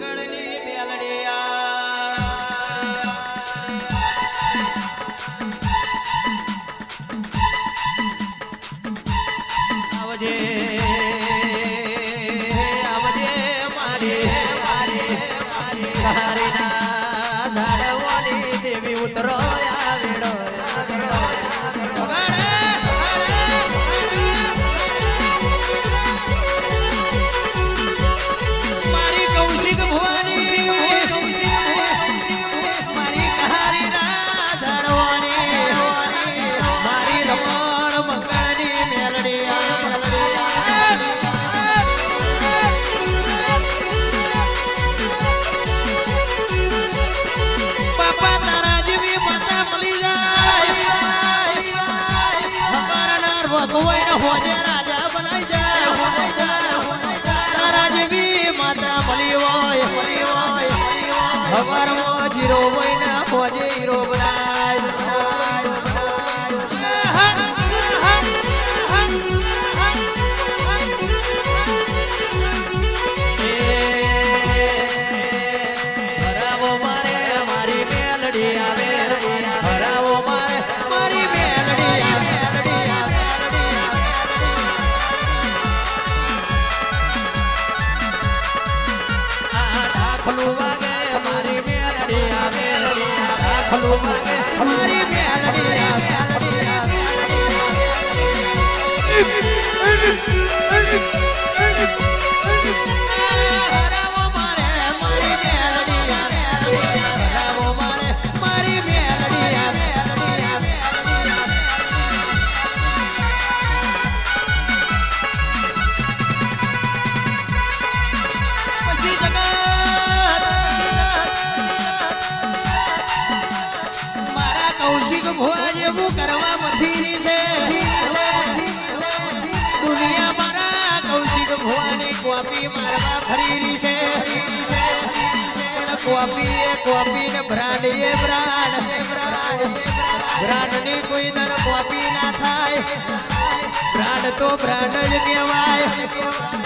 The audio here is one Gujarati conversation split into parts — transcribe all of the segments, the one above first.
મંગળની મેલડીયા આવજે આવજે મારી મારી મારી હારીના ઝાડવાની દેવી ઉતરો આવેડો મારી કૌશિક ભવાની મારી કહારીના ઝાડવાની મારી રમણ મંગળની મેલડીયા બાપા તારા જેવી માતા મળી જાય હકારનાર ભગવાન હોજે રાજા બનાઈ જાય તારા જેવી માતા મળી હોય હવારમાં જીરો હોય ને હોજે હીરો ભરાવો મારે મારી મેલડી આવે ભરાવો મારે મારી મેલડી આવે દાખલું વાગે મારી મેલડી આવે દાખલું વાગે મારી મેલડી આવે હરાવો મારે મારી મેલડી આવે હરાવો મારે મારી મેલડી આવે પછી મારા કૌશિક ભુવા જેવું કરવા મથીરી છે દુનિયા મારા કૌશિક ભુવાની કોપી મારવા ફરીરી છે કોપી ને બ્રાન્ડ એ બ્રાન્ડ ની કોઈ દર કોપી ના થાય બ્રાન્ડ તો બ્રાન્ડ જ કહેવાય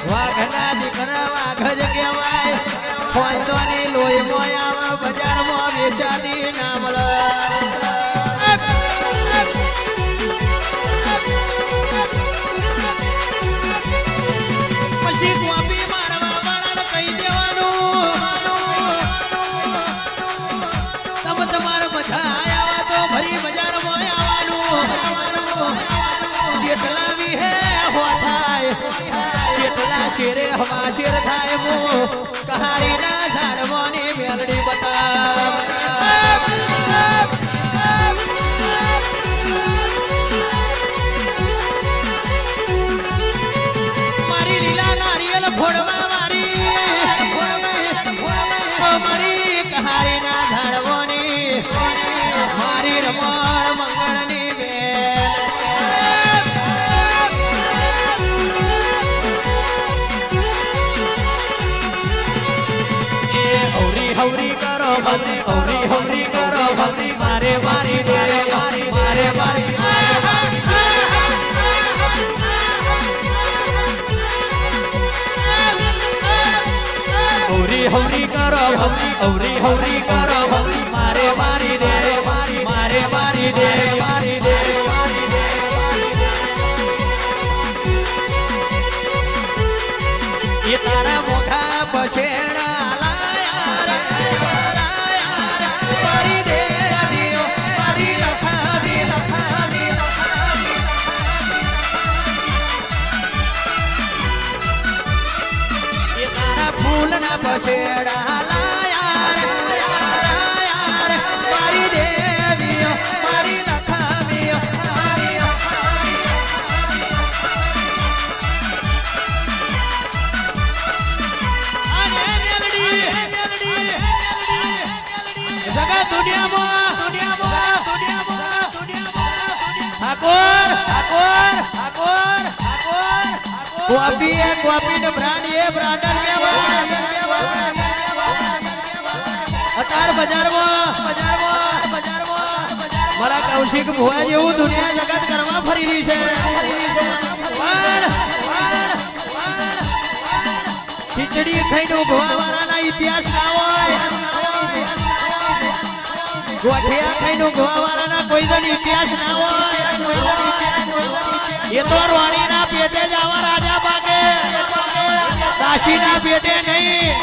વાઘના દીકરા વાઘ જ કહેવાય ફોંદોની લોહી મોયા બજારમાં વેચાતી ના મળે પછી કોપી મારવા વાળાને કહી દેવાનું તમે તમારે મજા આવ્યા તો ફરી બજારમાં આવવાનું જેટલા બી હે હો થાય જેટલા શેરે હવા શેર થાય મો કહારીના ઝાડવાની મેલડી બતાવ મારી લીલા નારિયેલ ફોડવા મારી કહારીના ઝાડવાની મારી રમણ મંગળની બેલ હવરી કરો હવરી કરો મારે મારી મારે મારી મારે મારી હવરી કરો હવરી કરો મારે મારી દે મારે મારી દે મારી દે એ તારા મોઢા પછેડા મારી દે મારી લખાવી એ તારા ફૂલના પછેડા મારી દેવી મારી લખાવી જગત દુનિયામાં ઠાકોર કોપી ને બ્રાન્ડર અત્યાર બજારમાં મારા કૌશિક ભુવા જેવું દુનિયા જગત કરવા ફરી રહી છે ખીચડી ખાઈને ઉભવા વાળા ઇતિહાસ ના હોય ગોઠિયા ખાઈનું ગોવાવાળાના કોઈ જણ ઇતિહાસ ના હોય એ તો રોણીના પેટે જ આવા રાજા પાકે દાસીના પેટે નહીં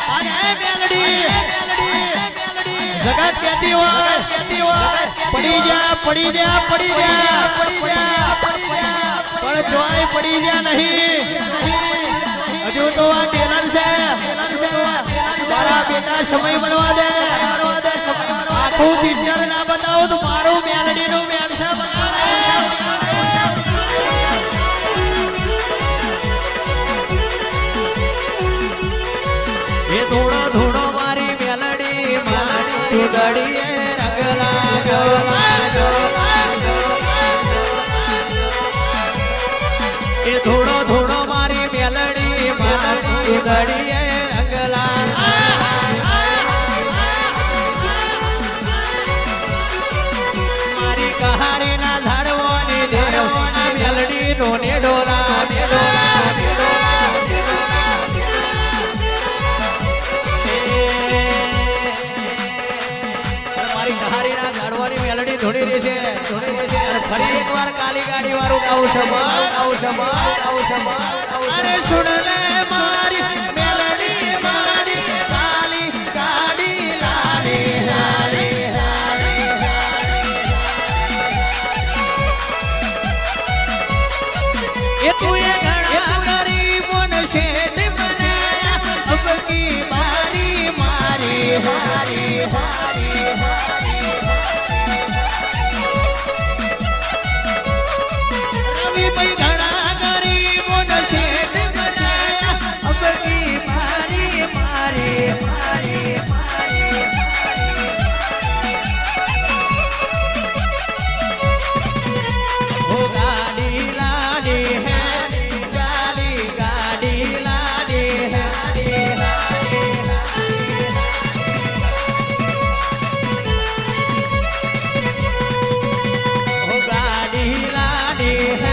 અને મેલડી જગત કહેતી હોય પડી જા પણ ચોય પડી જા નહીં હજુ તો આ ટેલર છે મારા બેટા સમય બનવા દે આખું પિક્ચર ના બતાવો તો મારું મેલડીનું વ્યવસાય બતાવે એ થોડો થોડો મારી મેલડી મારી ચુદડીએ રંગ લાગ્યો એ થોડો થોડો મારી મેલડી મારી ચુદડીએ રંગ મારી કહારી ના ધાડવાની દેવની મેલડી નો નેડોલા ધોડી રહેશે ફરી એકવાર કાલી ગાડી વાળું ગાવું અરે સુન લે મારી મેલડી મારી કાલી ગાડી લાલી એ તું એ ઘણા ગરીબોન શેઠ બનાયા સબકી મારી હારી ઘણા ગરીબો શેઠ બનાયા અબકી મારી ઓ ગાડી લાલી હે ગાડી લાલી હે ઓ ગાડી લાલી હે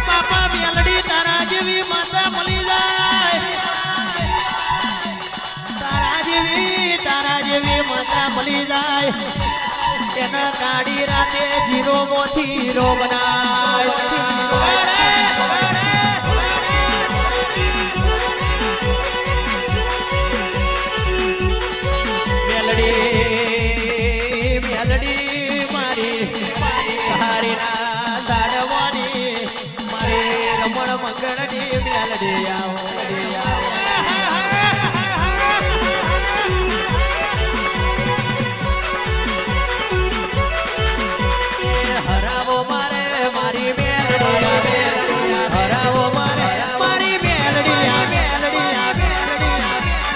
બાપા મેલડી તારા જેવી માતા મળી જાય તારા જેવી માતા મળી જાય એના કાળી રાતે જીરો મોથી હીરો બનાય મેલડી મારી હારીના દાડવાની મારી રમણ મંગળની મેલડી આવો